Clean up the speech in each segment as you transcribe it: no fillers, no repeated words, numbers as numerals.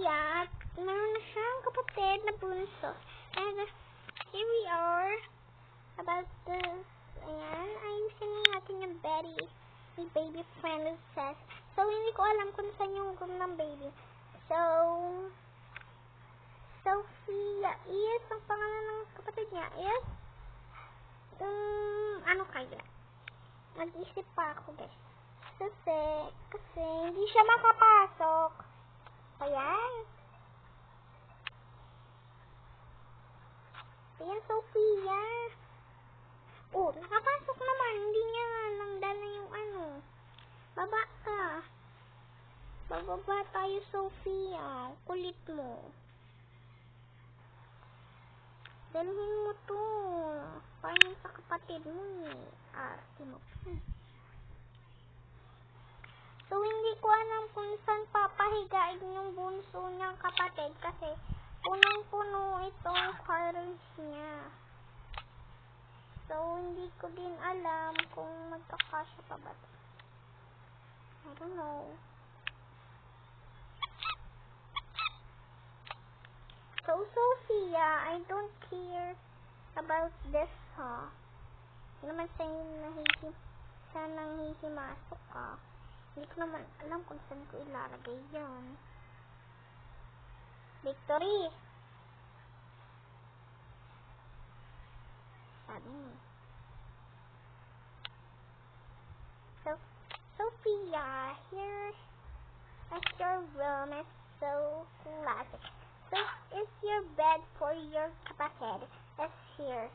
Sophia at meron na siyang kapatid na bunso. And here we are about this. Ayan, ayusin natin yung Betty. May baby friend says. So, hindi ko alam kung saan yung room ng baby. So, Sophia is, ang pangalan ng kapatid niya is, ano kaya? Mag-isip pa ako, guys. Kasi hindi siya makapasok. Ayan. Ayan, Sophia. Oh, nakapasok naman. Hindi niya nang dala yung ano. Baba ka. Bababa tayo, Sophia. Kulit mo. Dalhin mo to. Parang sa kapatid mo eh. Arte mo. So, hindi ko alam kung saan papahigain yung bunso niyang kapatid kasi punong-puno itong quarters niya. So, hindi ko din alam kung magkakasya pa ba. I don't know. So, Sophia, I don't care about this, ha? Hindi naman sa'yo nanghihimasok ka. Hindi ko naman alam kung saan ko ilalagay yan. Victory! Sabi mo. So, Sophia, here is your room. It's so classic. So, is your bed for your kapatid? It's here.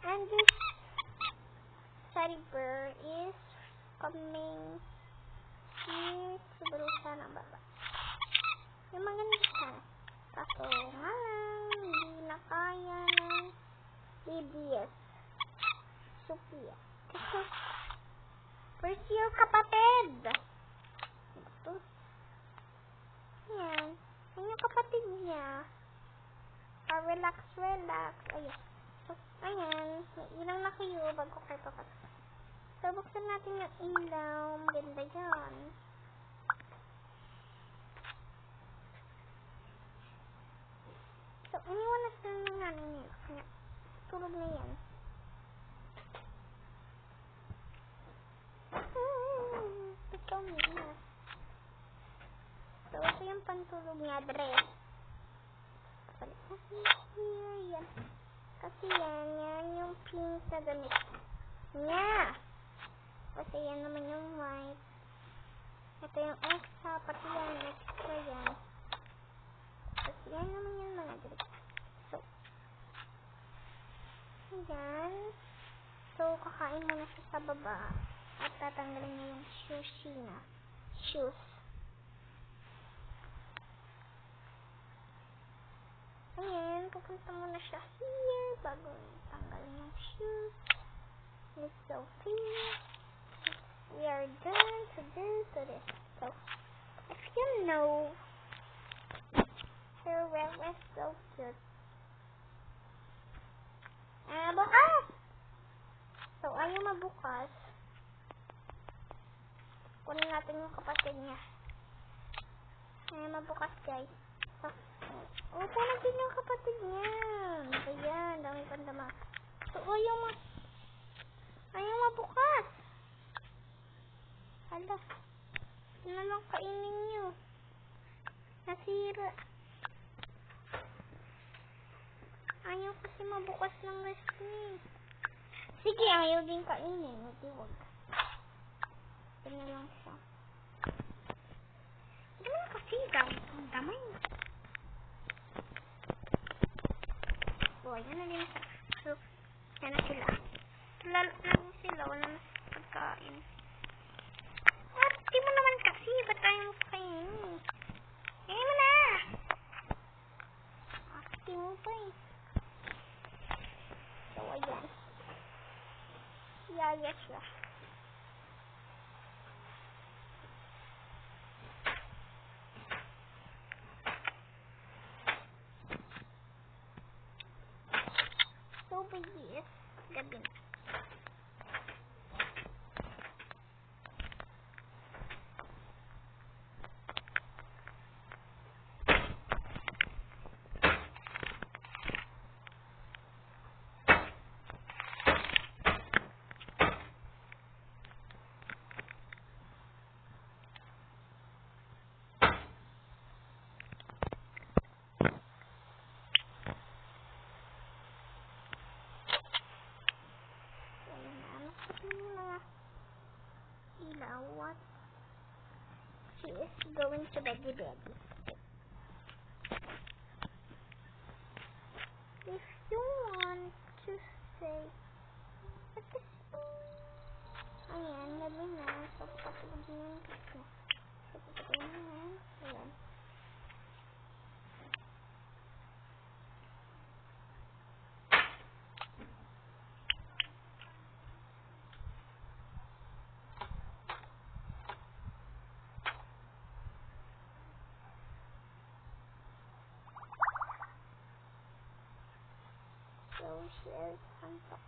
And this teddy bear is coming here. Siguro siya ng baba. Yung maganda siya. Kaso nga lang, hindi na kaya ng BBS. Sophia. Where's your kapatid? Ito. Ayan. Ayan yung kapatid niya. Relax. Ayan. So, ayan. Ilang na kayo bago kayo pakat. So, buksan natin yung ilaw. Maganda yan. So, iniwan na sila ng nanay niya. Kanya, tulog na yan. Ito niya. So, ito yung pantulog niya. Dress. Kasi yan. Kasi yan yung pink na damit niya. Kasi yan naman yung white. Ito yung extra. Pati yan. Extra yan. Kasi yan naman yung mga dress. So, yan. So, kakain muna siya sa baba. At tatanggalin niya yung shoes. Ayan, pupunta muna siya here bago tanggalin yung shoes. Miss Sophia. We are done to this. So, if you know, her wear was so cute. Bukas! So, ayaw mabukas. Kunin natin yung kapatid niya. Ayaw mabukas, guys. So, natin yung kapatid niya. Ayan, dami pang dama. So, ayaw mabukas. Hala. Ito na lang kainin niyo. Nasira. Ayaw kasi mabukas ng rest niya. Sige, ayaw din kainin. Huwag. Ito na lang siya. Ito na kasi ang damay. So, ayan na din siya. So, yan na sila. Lalo na din sila. Wala na pagkain. At, di mo naman kasi. Ba't tayo mo kainin? Kainin mo na! Di mo pa eh. So, ayan. Yaya siya. So, baby, gabi na. sila. What? She is going to beddy. If you want to say, what is, ayan, gabi na. So, patulog na yung kasi. So, patulog na yan. Ayan. So, she is hantok.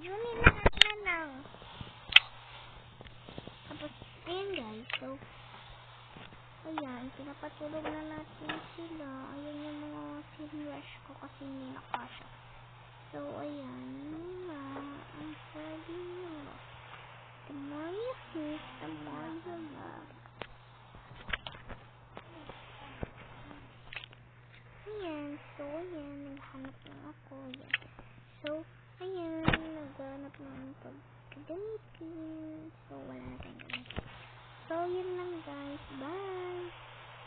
Yun lahat na lang. Tapos, ayan guys. So, ayan. Pinapatulog na natin sila. Ayan yung mga sinrush ko kasi hindi nakasya. So, ayan. Ang sabi nyo. The more you sleep, the more you love. Ayan. So, ayan. Naghanap na ako. Ayan. So, ayan. Naghanap na ng pagkagamitin. So, wala rin. So, yun lang guys. Bye!